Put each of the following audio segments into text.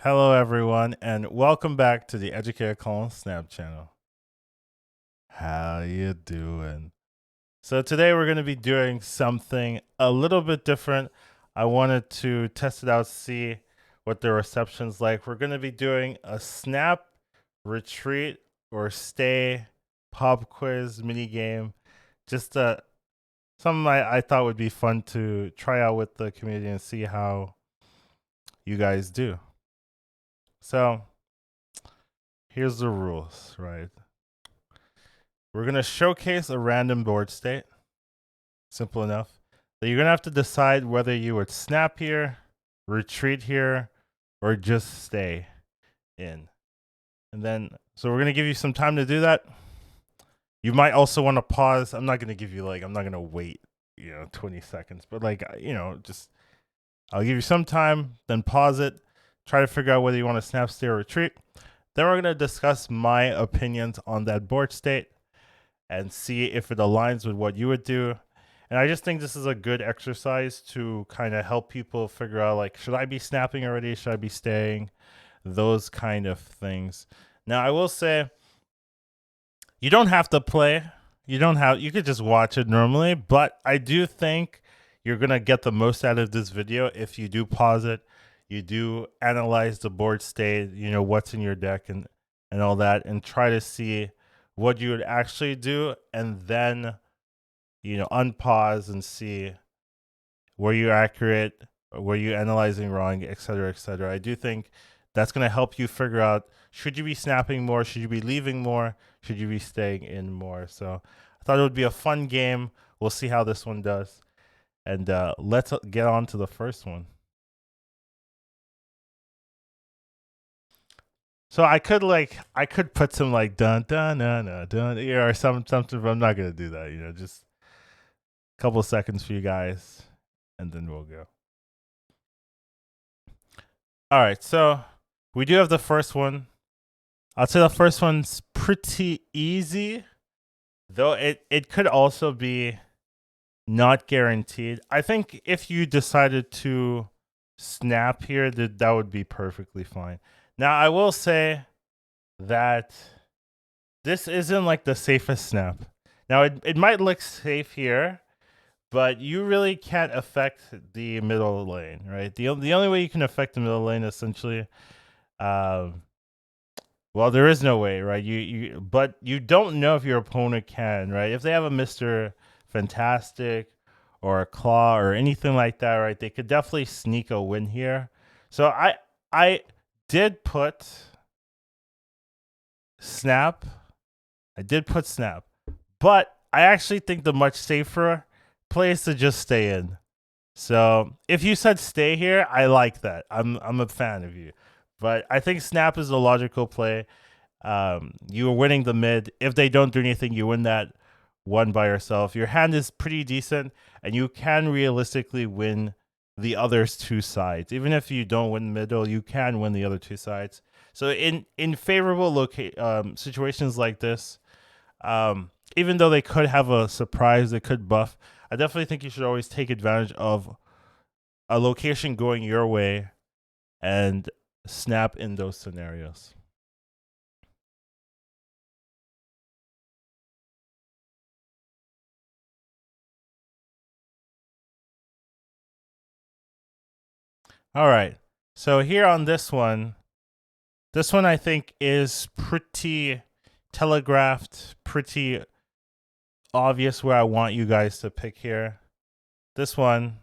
Hello, everyone, and welcome back to the Educator Colin Snap channel. How you doing? So today we're going to be doing something a little bit different. I wanted to test it out, see what the reception's like. We're going to be doing a snap, retreat, or stay pop quiz mini game. Just something I thought would be fun to try out with the community and see how you guys do. So here's the rules, right? We're going to showcase a random board state. Simple enough. So you're going to have to decide whether you would snap here, retreat here, or just stay in. And then, so we're going to give you some time to do that. You might also want to pause. I'm not going to give you I'm not going to wait, 20 seconds, but just I'll give you some time, then pause it, try to figure out whether you want to snap, stay, or retreat. Then we're going to discuss my opinions on that board state and see if it aligns with what you would do. And I just think this is a good exercise to kind of help people figure out, should I be snapping already? Should I be staying? Those kind of things. Now, I will say, you don't have to play. You could just watch it normally, but I do think you're going to get the most out of this video if you do pause it. You do analyze the board state, what's in your deck and all that, and try to see what you would actually do, and then unpause and see were you accurate, were you analyzing wrong, etc., etc. I do think that's going to help you figure out, should you be snapping more, should you be leaving more, should you be staying in more. So I thought it would be a fun game. We'll see how this one does, and let's get on to the first one. So I could put some dun dun dun dun dun or something, but I'm not gonna do that. Just a couple of seconds for you guys, and then we'll go. All right, so we do have the first one. I'd say the first one's pretty easy, though it could also be not guaranteed. I think if you decided to snap here, that would be perfectly fine. Now, I will say that this isn't the safest snap. Now, it might look safe here, but you really can't affect the middle lane, right? The only way you can affect the middle lane, essentially, well, there is no way, right? But you don't know if your opponent can, right? If they have a Mr. Fantastic or a Claw or anything like that, right? They could definitely sneak a win here. So I did put snap. But I actually think the much safer play is to just stay in. So if you said stay here, I like that. I'm a fan of you. But I think snap is the logical play. You are winning the mid. If they don't do anything, you win that one by yourself. Your hand is pretty decent, and you can realistically win the other two sides. Even if you don't win middle, you can win the other two sides. So in favorable situations like this, even though they could have a surprise, they could buff, I definitely think you should always take advantage of a location going your way and snap in those scenarios. All right. So here on this one I think is pretty telegraphed, pretty obvious where I want you guys to pick here. This one,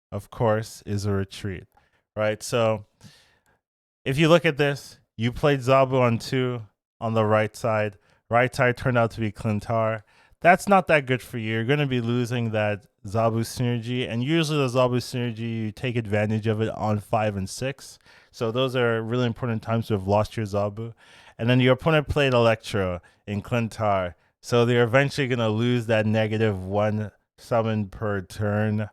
of course, is a retreat, right? So if you look at this, you played Zabu on 2 on the right side. Right side turned out to be Clintar. That's not that good for you. You're going to be losing that Zabu synergy, and usually the Zabu synergy, you take advantage of it on 5 and 6. So those are really important times to have lost your Zabu. And then your opponent played Electro in Clintar, so they're eventually going to lose that -1 summon per turn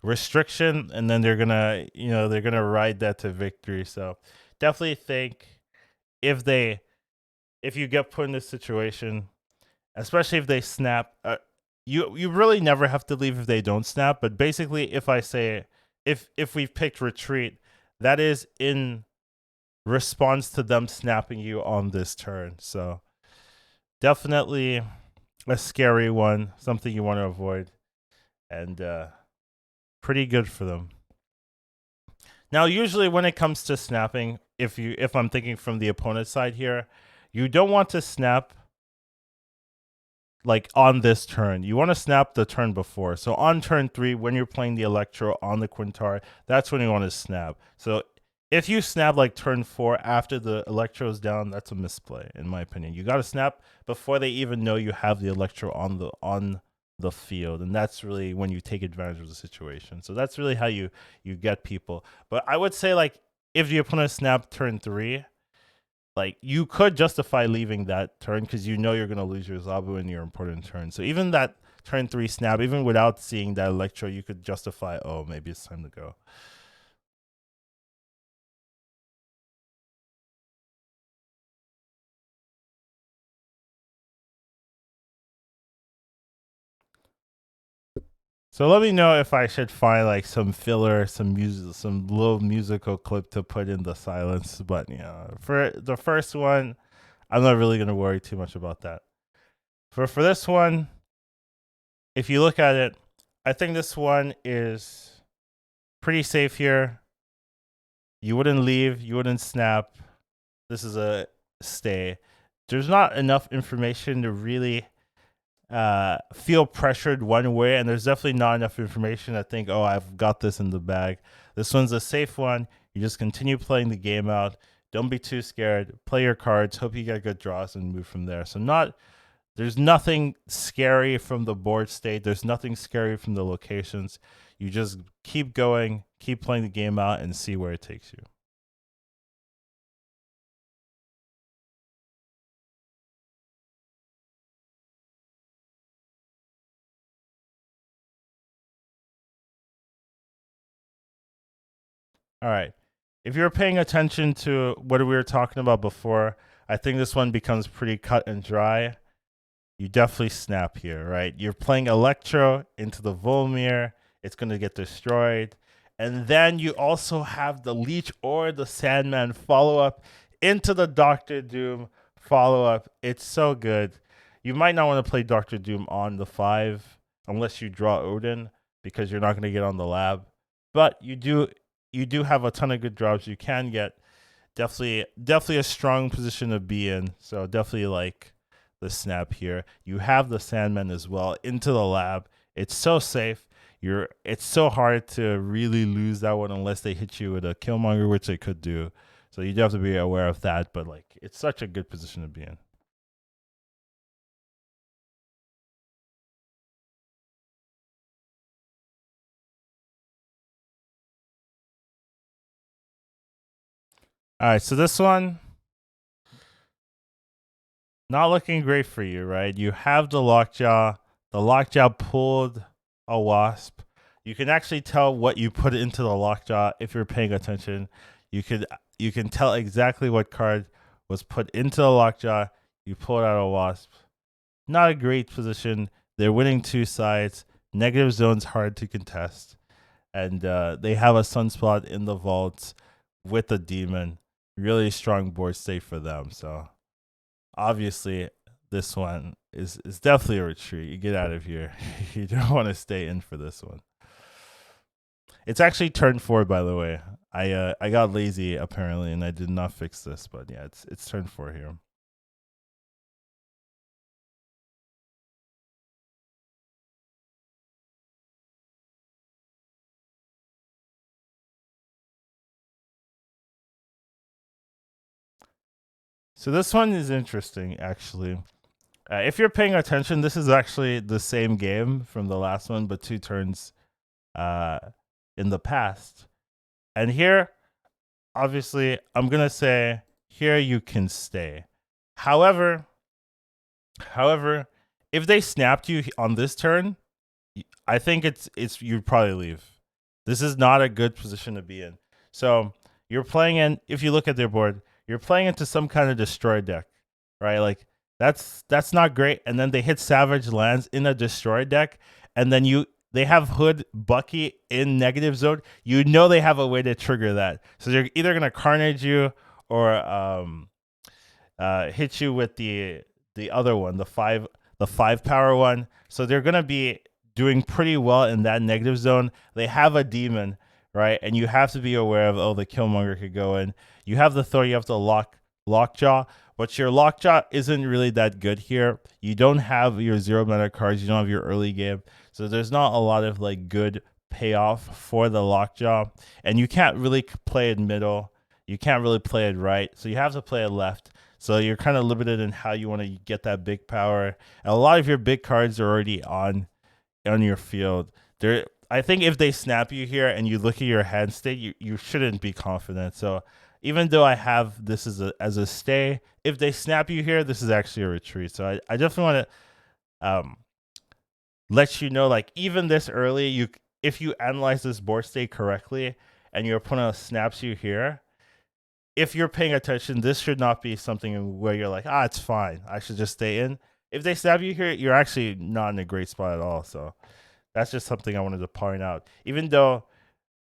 restriction, and then they're gonna ride that to victory. So definitely think if you get put in this situation, especially if they snap, you really never have to leave if they don't snap. But basically, if I say if we've picked retreat, that is in response to them snapping you on this turn. So definitely a scary one, something you want to avoid, and pretty good for them. Now, usually when it comes to snapping, if I'm thinking from the opponent's side here, you don't want to snap like on this turn. You want to snap the turn before. So on turn 3, when you're playing the Electro on the Quintari, that's when you want to snap. So if you snap like turn 4 after the Electro's down, that's a misplay in my opinion. You got to snap before they even know you have the Electro on the field, and that's really when you take advantage of the situation. So that's really how you get people. But I would say like if the opponent snapped turn 3, like you could justify leaving that turn because you know you're going to lose your Zabu in your important turn. So even that turn 3 snap, even without seeing that Electro, you could justify, oh, maybe it's time to go. So let me know if I should find like some filler, some music, some little musical clip to put in the silence. But yeah, for the first one, I'm not really gonna worry too much about that. For this one, if you look at it, I think this one is pretty safe here. You wouldn't leave, you wouldn't snap. This is a stay. There's not enough information to really feel pressured one way, and there's definitely not enough information to think, oh, I've got this in the bag. This one's a safe one. You just continue playing the game out. Don't be too scared. Play your cards. Hope you get good draws and move from there. So there's nothing scary from the board state. There's nothing scary from the locations. You just keep going, keep playing the game out, and see where it takes you. All right. If you're paying attention to what we were talking about before, I think this one becomes pretty cut and dry. You definitely snap here, right? You're playing Electro into the Volmir. It's going to get destroyed. And then you also have the Leech or the Sandman follow up into the Doctor Doom follow up. It's so good. You might not want to play Doctor Doom on the 5 unless you draw Odin because you're not going to get on the lab. But you do have a ton of good drops you can get. Definitely a strong position to be in. So definitely like the snap here. You have the Sandman as well into the lab. It's so safe. It's so hard to really lose that one unless they hit you with a Killmonger, which they could do. So you do have to be aware of that. But like it's such a good position to be in. All right, so this one not looking great for you, right? You have the Lockjaw. The Lockjaw pulled a Wasp. You can actually tell what you put into the Lockjaw if you're paying attention. You can tell exactly what card was put into the Lockjaw. You pulled out a Wasp. Not a great position. They're winning 2 sides. Negative zone's hard to contest. And they have a Sunspot in the vaults with a Demon. Really strong board state for them. So obviously this one is definitely a retreat. You get out of here. You don't want to stay in for this one. It's actually turn 4, by the way. I got lazy apparently, and I did not fix this. But yeah, it's turn 4 here. So this one is interesting, actually. If you're paying attention, this is actually the same game from the last one, but 2 turns uh, in the past. And here, obviously, I'm gonna say here you can stay. However, if they snapped you on this turn, I think it's you'd probably leave. This is not a good position to be in. So you're playing in. If you look at their board, you're playing into some kind of destroy deck, right? Like that's not great. And then they hit Savage Lands in a destroy deck, and then they have Hood Bucky in negative zone, you know they have a way to trigger that. So they're either gonna carnage you or hit you with the other one, the 5 power one. So they're gonna be doing pretty well in that negative zone. They have a demon, right? And you have to be aware of, oh, the Killmonger could go in. You have the Thor, you have the Lockjaw, but your Lockjaw isn't really that good here. You don't have your 0 mana cards, you don't have your early game. So there's not a lot of like good payoff for the Lockjaw. And you can't really play it middle. You can't really play it right. So you have to play it left. So you're kind of limited in how you want to get that big power. And a lot of your big cards are already on your field. There, I think if they snap you here and you look at your hand state, you shouldn't be confident. So even though I have this as a stay, if they snap you here, this is actually a retreat. So I definitely want to let you know, like even this early, if you analyze this board state correctly and your opponent snaps you here, if you're paying attention, this should not be something where you're like, it's fine, I should just stay in. If they stab you here, you're actually not in a great spot at all. So that's just something I wanted to point out. Even though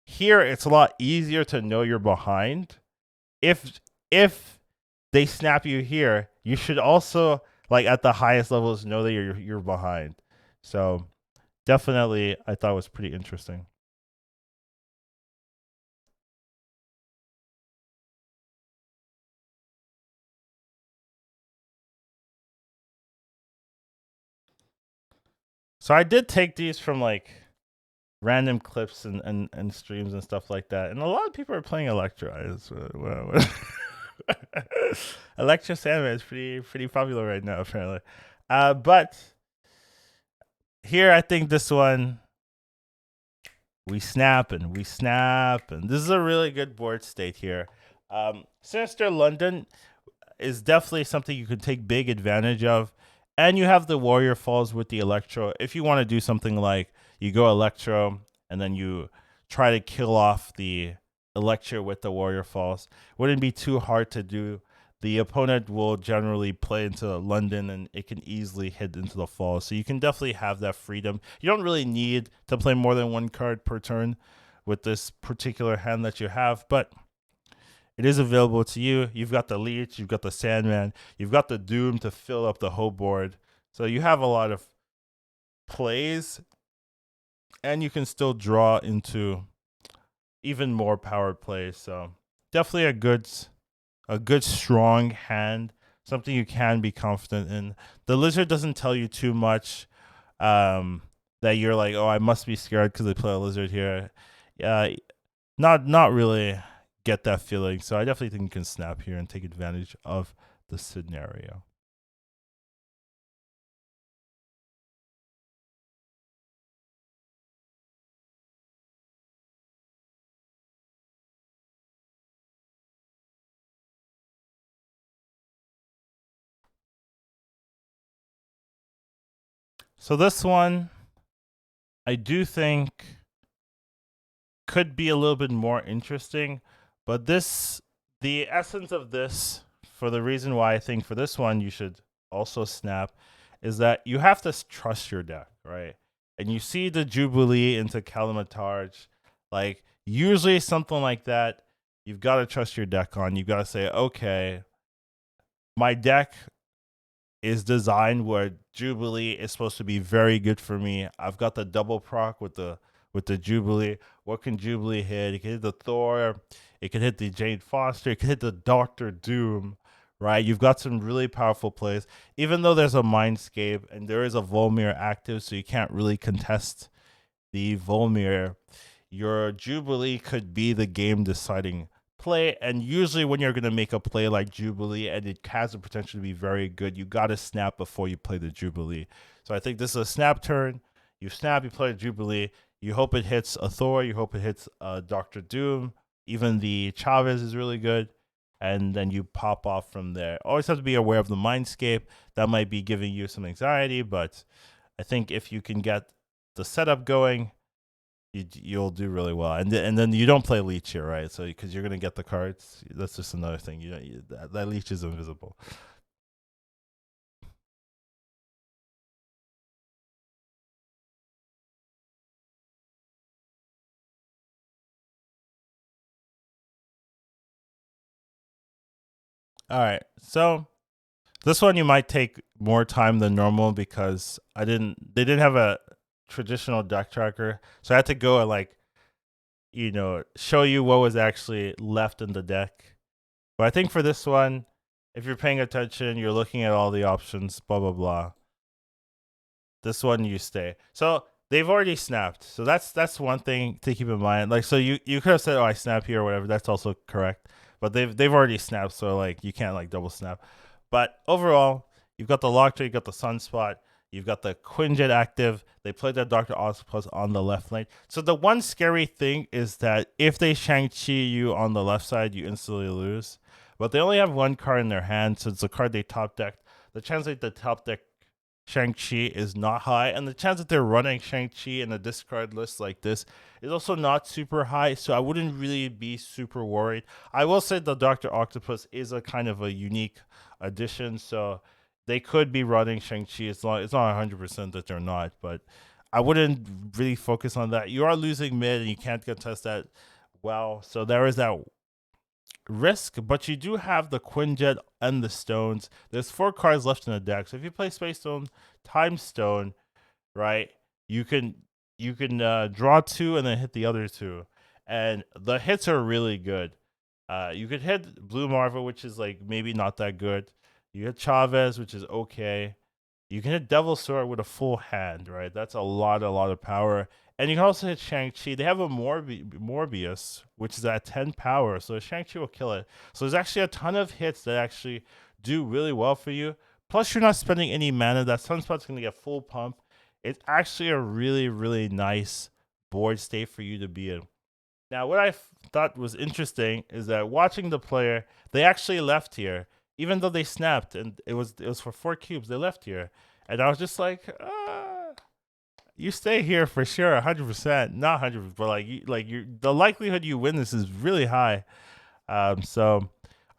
here it's a lot easier to know you're behind. If they snap you here, you should also like at the highest levels know that you're behind. So definitely I thought it was pretty interesting. So I did take these from like random clips and streams and stuff like that. And a lot of people are playing Electra. Electra Sandman is pretty popular right now, apparently. But here I think this one we snap and this is a really good board state here. Sinister London is definitely something you could take big advantage of. And you have the Warrior Falls with the Electro. If you want to do something like you go Electro and then you try to kill off the Electro with the Warrior Falls, wouldn't be too hard to do. The opponent will generally play into London and it can easily hit into the fall. So you can definitely have that freedom. You don't really need to play more than one card per turn with this particular hand that you have, but it is available to you. You've got the Leech, you've got the Sandman, you've got the Doom to fill up the whole board. So you have a lot of plays, and you can still draw into even more powered plays. So definitely a good strong hand, something you can be confident in. The Lizard doesn't tell you too much that you're like, oh, I must be scared because they play a Lizard here. Not really get that feeling. So I definitely think you can snap here and take advantage of the scenario. So this one, I do think could be a little bit more interesting, but the essence of this, for the reason why I think for this one you should also snap, is that you have to trust your deck, right? And you see the Jubilee into Kalamatarj, like usually something like that, you've got to trust your deck on. You've got to say, okay, my deck is designed where Jubilee is supposed to be very good for me. I've got the double proc with the Jubilee. What can Jubilee hit? It can hit the Thor. It can hit the Jane Foster. It can hit the Doctor Doom. Right? You've got some really powerful plays. Even though there's a Mindscape and there is a Volmir active, so you can't really contest the Volmir, your Jubilee could be the game deciding play. And usually, when you're going to make a play like Jubilee and it has the potential to be very good, you got to snap before you play the Jubilee. So I think this is a snap turn. You snap, you play Jubilee. You hope it hits a Thor. You hope it hits Doctor Doom. Even the Chavez is really good. And then you pop off from there. Always have to be aware of the Mindscape. That might be giving you some anxiety, but I think if you can get the setup going, you'll do really well. And then you don't play Leech here, right? So because you're gonna get the cards, that's just another thing. That Leech is invisible. All right. So this one you might take more time than normal because they didn't have a traditional deck tracker. So I had to go and like, show you what was actually left in the deck. But I think for this one, if you're paying attention, you're looking at all the options, blah blah blah. This one you stay. So they've already snapped. So that's one thing to keep in mind. Like so you could have said, oh, I snap here or whatever. That's also correct. But they've already snapped, so like you can't like double snap. But overall, you've got the Lockjaw, you've got the Sunspot, you've got the Quinjet active. They played that Dr. Octopus on the left lane. So the one scary thing is that if they Shang-Chi you on the left side, you instantly lose. But they only have one card in their hand, so it's a card they top decked. The chance that the top deck Shang-Chi is not high, and the chance that they're running Shang-Chi in a discard list like this is also not super high, so I wouldn't really be super worried. I will say the Dr. Octopus is a kind of a unique addition, so they could be running Shang-Chi. It's not 100% that they're not, but I wouldn't really focus on that. You are losing mid, and you can't contest that well, so there is that risk, but you do have the Quinjet and the stones. There's 4 cards left in the deck. So if you play Space Stone, Time Stone, right, you can draw 2 and then hit the other 2. And the hits are really good. You could hit Blue Marvel, which is like maybe not that good. You hit Chavez, which is okay. You can hit Devil Sword with a full hand, right? That's a lot of power. And you can also hit Shang-Chi. They have a Morbius, which is at 10 power, so Shang-Chi will kill it. So there's actually a ton of hits that actually do really well for you. Plus, you're not spending any mana. That Sunspot's going to get full pump. It's actually a really nice board state for you to be in. Now, what I thought was interesting is that watching the player, they actually left here. Even though they snapped and it was for 4 cubes, they left here. And I was just like, you stay here for sure, 100%, not 100%, but the likelihood you win this is really high. So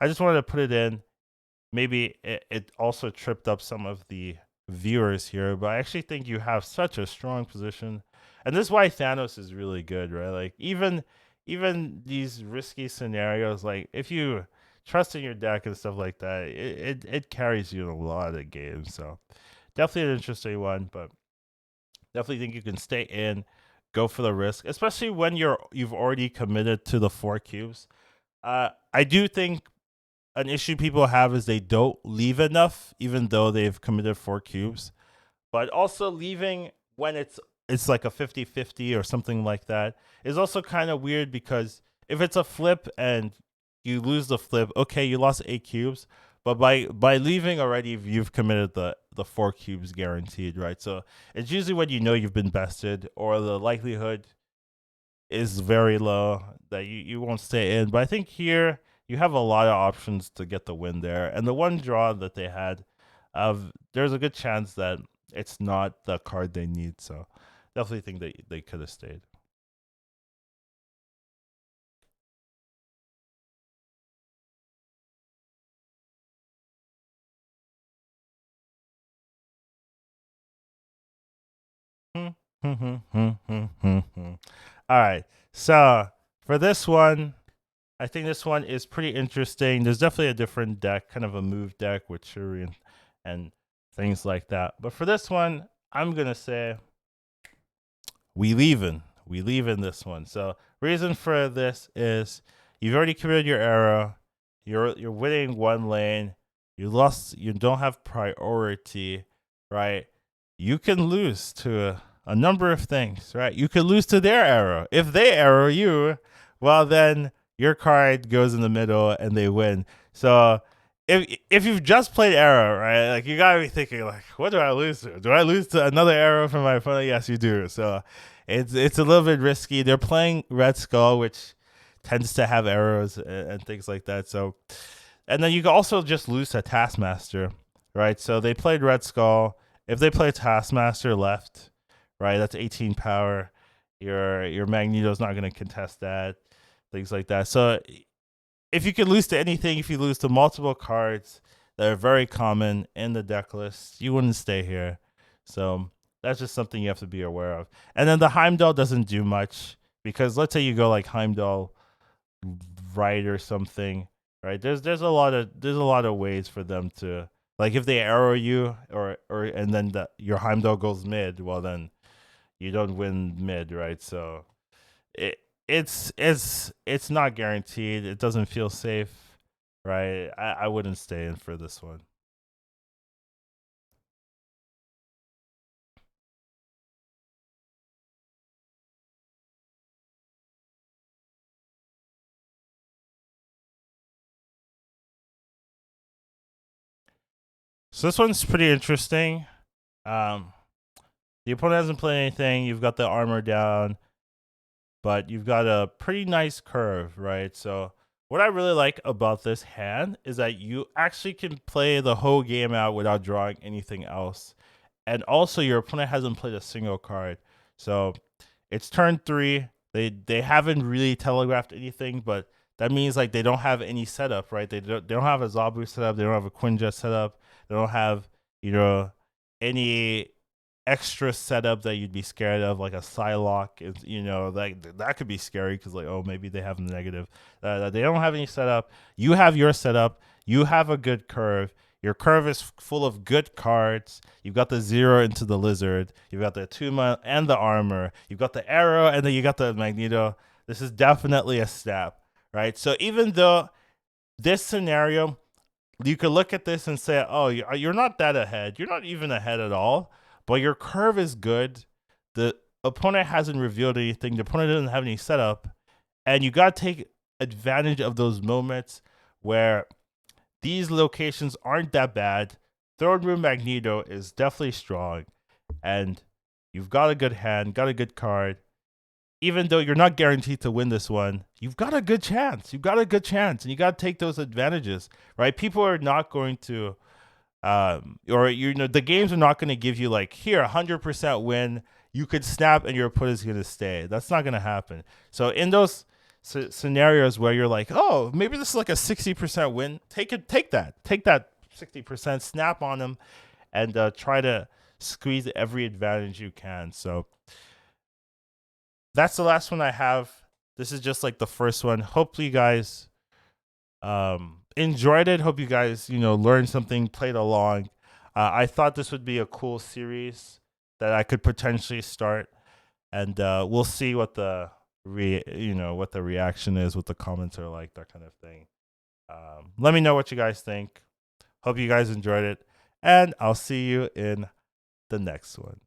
I just wanted to put it in. Maybe it also tripped up some of the viewers here, but I actually think you have such a strong position, and this is why Thanos is really good, right? Like even these risky scenarios, like if you trust in your deck and stuff like that, it carries you in a lot of games. So definitely an interesting one, but definitely think you can stay in, go for the risk, especially when you've already committed to the 4 cubes. I do think an issue people have is they don't leave enough, even though they've committed 4 cubes. But also leaving when it's like a 50-50 or something like that is also kind of weird, because if it's a flip and you lose the flip, okay, you lost 8 cubes, but by leaving already, you've committed the 4 cubes guaranteed, right? So it's usually when you know you've been bested, or the likelihood is very low that you won't stay in. But I think here you have a lot of options to get the win there. And the one draw that they had, there's a good chance that it's not the card they need. So definitely think that they could have stayed. All right. So for this one, I think this one is pretty interesting. There's definitely a different deck, kind of a move deck with Shuri and things like that. But for this one, I'm gonna say we leaving. We leaving this one. So reason for this is you've already committed your arrow. You're winning one lane. You lost. You don't have priority, right? You can lose to a number of things, right? You could lose to their arrow. If they arrow you, well, then your card goes in the middle and they win. So if you've just played arrow, right, like you gotta be thinking like, what do I lose to? Do I lose to another arrow from my opponent? Yes, you do. So it's a little bit risky. They're playing Red Skull, which tends to have arrows and things like that. So, and then you can also just lose to Taskmaster, right? So they played Red Skull. If they play Taskmaster left, right, that's 18 power. Your Magneto's not going to contest that, things like that. So if you can lose to anything, if you lose to multiple cards that are very common in the deck list, you wouldn't stay here. So that's just something you have to be aware of. And then the Heimdall doesn't do much, because let's say you go like Heimdall right or something, right? There's a lot of ways for them to, like, if they arrow you or and then your Heimdall goes mid, well then you don't win mid, right? So it it's not guaranteed. It doesn't feel safe, right? I wouldn't stay in for this one. So this one's pretty interesting. Um, the opponent hasn't played anything. You've got the armor down, but you've got a pretty nice curve, right? So what I really like about this hand is that you actually can play the whole game out without drawing anything else. And also your opponent hasn't played a single card. So it's turn 3. They haven't really telegraphed anything, but that means like they don't have any setup, right? They don't have a Zabu setup, they don't have a Quinjet setup, they don't have, you know, any extra setup that you'd be scared of, like a Psylocke. Is, you know, like that could be scary because like, oh, maybe they have negative. They don't have any setup. You have your setup. You have a good curve. Your curve is full of good cards. You've got the 0 into the lizard. You've got the Tuma and the armor. You've got the arrow, and then you got the Magneto. This is definitely a snap, right? So even though this scenario, you could look at this and say, oh, you're not that ahead. You're not even ahead at all, but your curve is good. The opponent hasn't revealed anything. The opponent doesn't have any setup. And you got to take advantage of those moments where these locations aren't that bad. Throne Room Magneto is definitely strong. And you've got a good hand, got a good card. Even though you're not guaranteed to win this one, you've got a good chance. You've got a good chance, and you got to take those advantages, right? People are not going to, or you know, the games are not going to give you like here 100% win. You could snap, and your opponent's going to stay. That's not going to happen. So in those scenarios where you're like, oh, maybe this is like a 60% win, take that 60%, snap on them, and try to squeeze every advantage you can. So that's the last one I have. This is just like the first one. Hopefully, you guys enjoyed it. Hope you guys, you know, learned something, played along. I thought this would be a cool series that I could potentially start, and we'll see what the what the reaction is, what the comments are like, that kind of thing. Let me know what you guys think. Hope you guys enjoyed it, and I'll see you in the next one.